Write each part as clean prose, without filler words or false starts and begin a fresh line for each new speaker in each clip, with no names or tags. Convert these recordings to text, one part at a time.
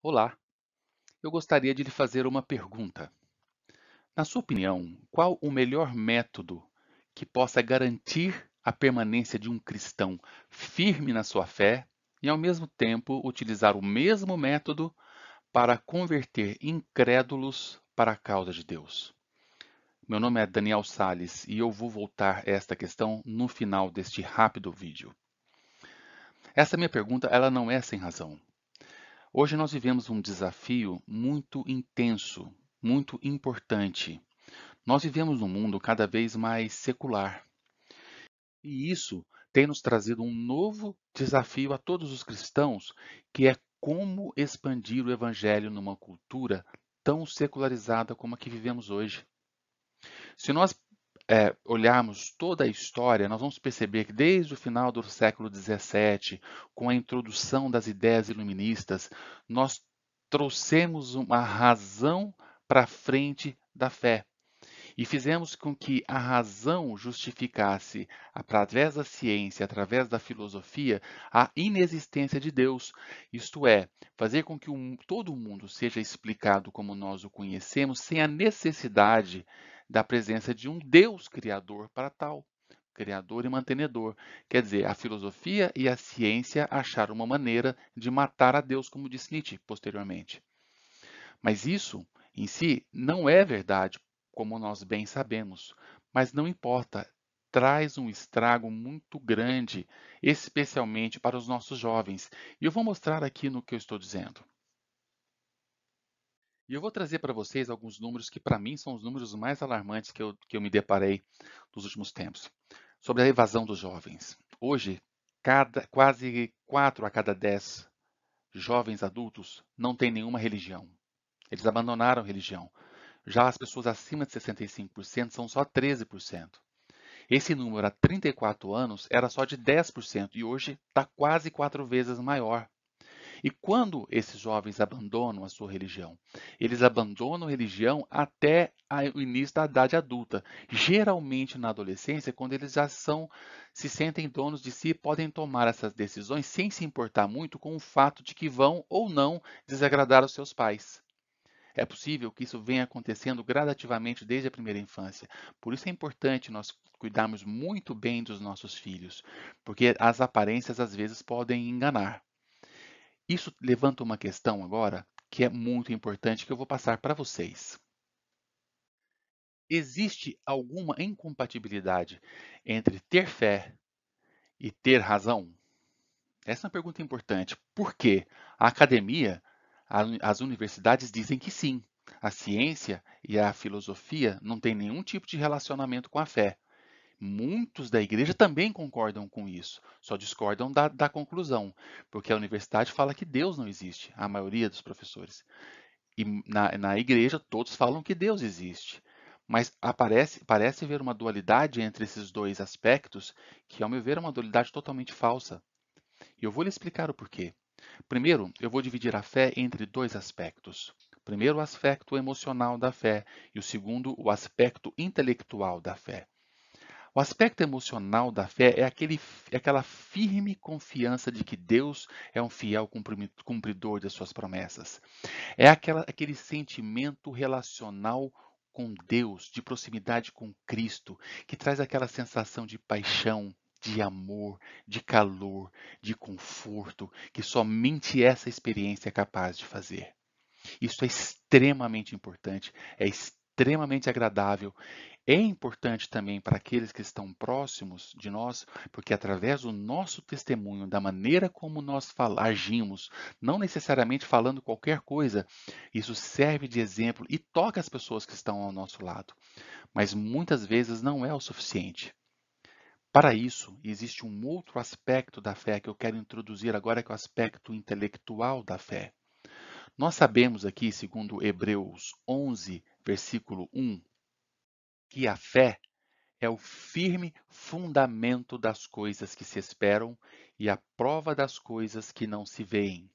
Olá, eu gostaria de lhe fazer uma pergunta. Na sua opinião, qual o melhor método que possa garantir a permanência de um cristão firme na sua fé e, ao mesmo tempo, utilizar o mesmo método para converter incrédulos para a causa de Deus? Meu nome é Daniel Sales e eu vou voltar a esta questão no final deste rápido vídeo. Essa minha pergunta, ela não é sem razão. Hoje nós vivemos um desafio muito intenso, muito importante. Nós vivemos num mundo cada vez mais secular, e isso tem nos trazido um novo desafio a todos os cristãos, que é como expandir o evangelho numa cultura tão secularizada como a que vivemos hoje. Se nós olharmos toda a história, nós vamos perceber que desde o final do século XVII, com a introdução das ideias iluministas, nós trouxemos uma razão para frente da fé. E fizemos com que a razão justificasse, através da ciência, através da filosofia, a inexistência de Deus. Isto é, fazer com que todo o mundo seja explicado como nós o conhecemos, sem a necessidade da presença de um Deus criador para tal. Criador e mantenedor. Quer dizer, a filosofia e a ciência acharam uma maneira de matar a Deus, como disse Nietzsche posteriormente. Mas isso, em si, não é verdade, como nós bem sabemos. Mas não importa, traz um estrago muito grande, especialmente para os nossos jovens. E eu vou mostrar aqui no que eu estou dizendo. E eu vou trazer para vocês alguns números que, para mim, são os números mais alarmantes que eu me deparei nos últimos tempos. Sobre a evasão dos jovens. Hoje, quase 4 a cada 10 jovens adultos não têm nenhuma religião. Eles abandonaram a religião. Já as pessoas acima de 65% são só 13%. Esse número há 34 anos era só de 10% e hoje está quase 4 vezes maior. E quando esses jovens abandonam a sua religião? Eles abandonam a religião até o início da idade adulta. Geralmente na adolescência, quando eles já se sentem donos de si, podem tomar essas decisões sem se importar muito com o fato de que vão ou não desagradar os seus pais. É possível que isso venha acontecendo gradativamente desde a primeira infância. Por isso é importante nós cuidarmos muito bem dos nossos filhos, porque as aparências às vezes podem enganar. Isso levanta uma questão agora que é muito importante que eu vou passar para vocês. Existe alguma incompatibilidade entre ter fé e ter razão? Essa é uma pergunta importante. Por quê? A academia, as universidades dizem que sim. A ciência e a filosofia não têm nenhum tipo de relacionamento com a fé. Muitos da igreja também concordam com isso, só discordam da conclusão, porque a universidade fala que Deus não existe, a maioria dos professores. E na igreja todos falam que Deus existe. Mas parece haver uma dualidade entre esses dois aspectos, que, ao meu ver, é uma dualidade totalmente falsa. E eu vou lhe explicar o porquê. Primeiro, eu vou dividir a fé entre dois aspectos. Primeiro, o aspecto emocional da fé e o segundo, o aspecto intelectual da fé. O aspecto emocional da fé é aquela firme confiança de que Deus é um fiel cumpridor das suas promessas. É aquele sentimento relacional com Deus, de proximidade com Cristo, que traz aquela sensação de paixão, de amor, de calor, de conforto, que somente essa experiência é capaz de fazer. Isso é extremamente importante, é extremamente agradável. É importante também para aqueles que estão próximos de nós, porque através do nosso testemunho, da maneira como nós agimos, não necessariamente falando qualquer coisa, isso serve de exemplo e toca as pessoas que estão ao nosso lado. Mas muitas vezes não é o suficiente. Para isso, existe um outro aspecto da fé que eu quero introduzir agora, que é o aspecto intelectual da fé. Nós sabemos aqui, segundo Hebreus 11, versículo 1, que a fé é o firme fundamento das coisas que se esperam e a prova das coisas que não se veem.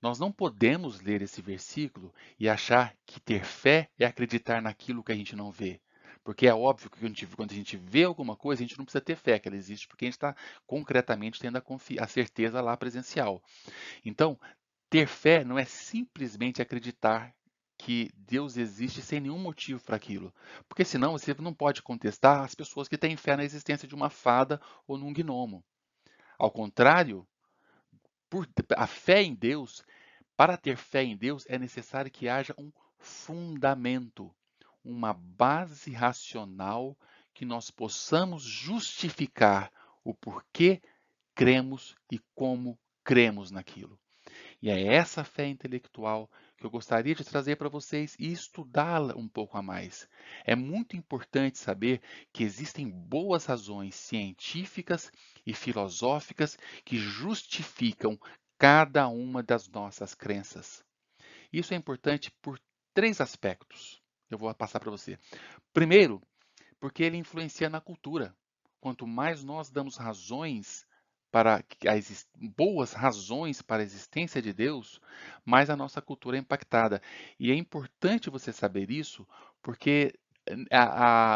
Nós não podemos ler esse versículo e achar que ter fé é acreditar naquilo que a gente não vê. Porque é óbvio que quando a gente vê alguma coisa, a gente não precisa ter fé que ela existe, porque a gente está concretamente tendo a certeza lá presencial. Então, Ter fé não é simplesmente acreditar que Deus existe sem nenhum motivo para aquilo, porque senão você não pode contestar as pessoas que têm fé na existência de uma fada ou num gnomo. Ao contrário, a fé em Deus, para ter fé em Deus, é necessário que haja um fundamento, uma base racional que nós possamos justificar o porquê cremos e como cremos naquilo. E é essa fé intelectual que eu gostaria de trazer para vocês e estudá-la um pouco a mais. É muito importante saber que existem boas razões científicas e filosóficas que justificam cada uma das nossas crenças. Isso é importante por três aspectos. Eu vou passar para você. Primeiro, porque ele influencia na cultura. Quanto mais nós damos razões boas razões para a existência de Deus, mais a nossa cultura é impactada. E é importante você saber isso, porque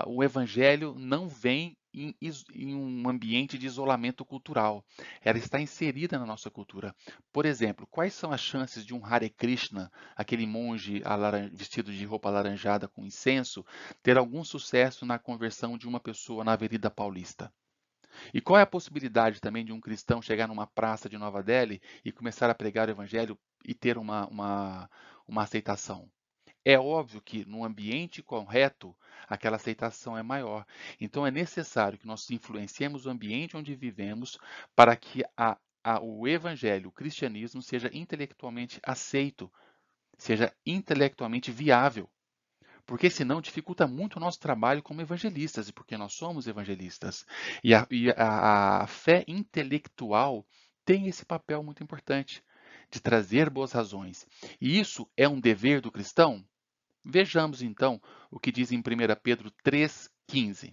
o Evangelho não vem em um ambiente de isolamento cultural. Ela está inserida na nossa cultura. Por exemplo, quais são as chances de um Hare Krishna, aquele monge vestido de roupa alaranjada com incenso, ter algum sucesso na conversão de uma pessoa na Avenida Paulista? E qual é a possibilidade também de um cristão chegar numa praça de Nova Delhi e começar a pregar o evangelho e ter uma aceitação? É óbvio que no ambiente correto, aquela aceitação é maior. Então é necessário que nós influenciemos o ambiente onde vivemos para que o evangelho, o cristianismo, seja intelectualmente aceito, seja intelectualmente viável. Porque senão dificulta muito o nosso trabalho como evangelistas, e porque nós somos evangelistas. E a fé intelectual tem esse papel muito importante, de trazer boas razões. E isso é um dever do cristão? Vejamos então o que diz em 1 Pedro 3,15.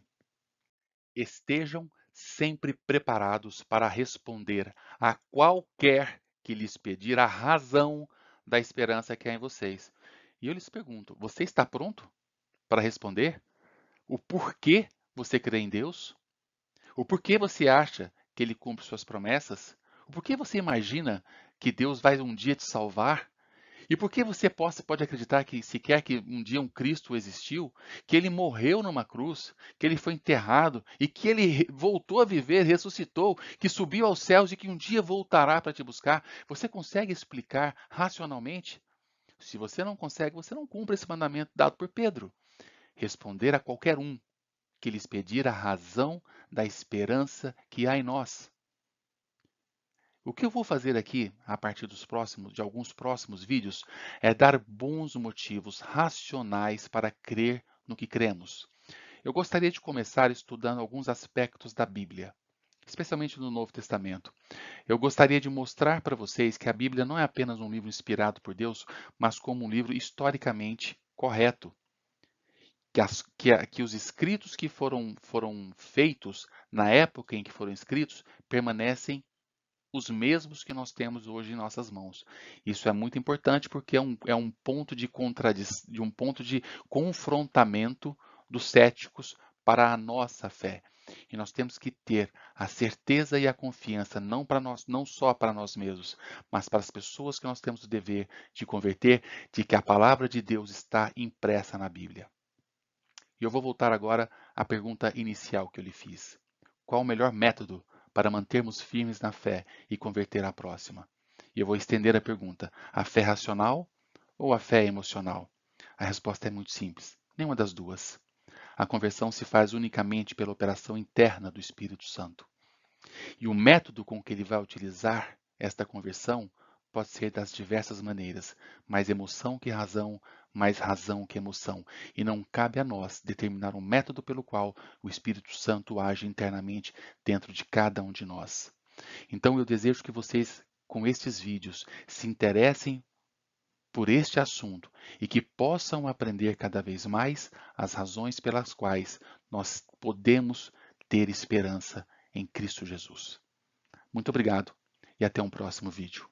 Estejam sempre preparados para responder a qualquer que lhes pedir a razão da esperança que há em vocês. E eu lhes pergunto: você está pronto para responder o porquê você crê em Deus? O porquê você acha que Ele cumpre suas promessas? O porquê você imagina que Deus vai um dia te salvar? E por que você pode acreditar que sequer que um dia um Cristo existiu, que ele morreu numa cruz, que ele foi enterrado e que ele voltou a viver, ressuscitou, que subiu aos céus e que um dia voltará para te buscar? Você consegue explicar racionalmente? Se você não consegue, você não cumpre esse mandamento dado por Pedro. Responder a qualquer um que lhes pedir a razão da esperança que há em nós. O que eu vou fazer aqui, a partir de alguns próximos vídeos, é dar bons motivos racionais para crer no que cremos. Eu gostaria de começar estudando alguns aspectos da Bíblia, especialmente no Novo Testamento. Eu gostaria de mostrar para vocês que a Bíblia não é apenas um livro inspirado por Deus, mas como um livro historicamente correto. Que os escritos que foram feitos na época em que foram escritos permanecem os mesmos que nós temos hoje em nossas mãos. Isso é muito importante porque é um ponto de um ponto de confrontamento dos céticos para a nossa fé. E nós temos que ter a certeza e a confiança não para nós, não só para nós mesmos, mas para as pessoas que nós temos o dever de converter, de que a palavra de Deus está impressa na Bíblia. E eu vou voltar agora à pergunta inicial que eu lhe fiz. Qual o melhor método para mantermos firmes na fé e converter a próxima? E eu vou estender a pergunta: a fé racional ou a fé emocional? A resposta é muito simples: nenhuma das duas. A conversão se faz unicamente pela operação interna do Espírito Santo. E o método com que ele vai utilizar esta conversão pode ser das diversas maneiras, mais emoção que razão, mais razão que emoção. E não cabe a nós determinar um método pelo qual o Espírito Santo age internamente dentro de cada um de nós. Então eu desejo que vocês, com estes vídeos, se interessem por este assunto e que possam aprender cada vez mais as razões pelas quais nós podemos ter esperança em Cristo Jesus. Muito obrigado e até um próximo vídeo.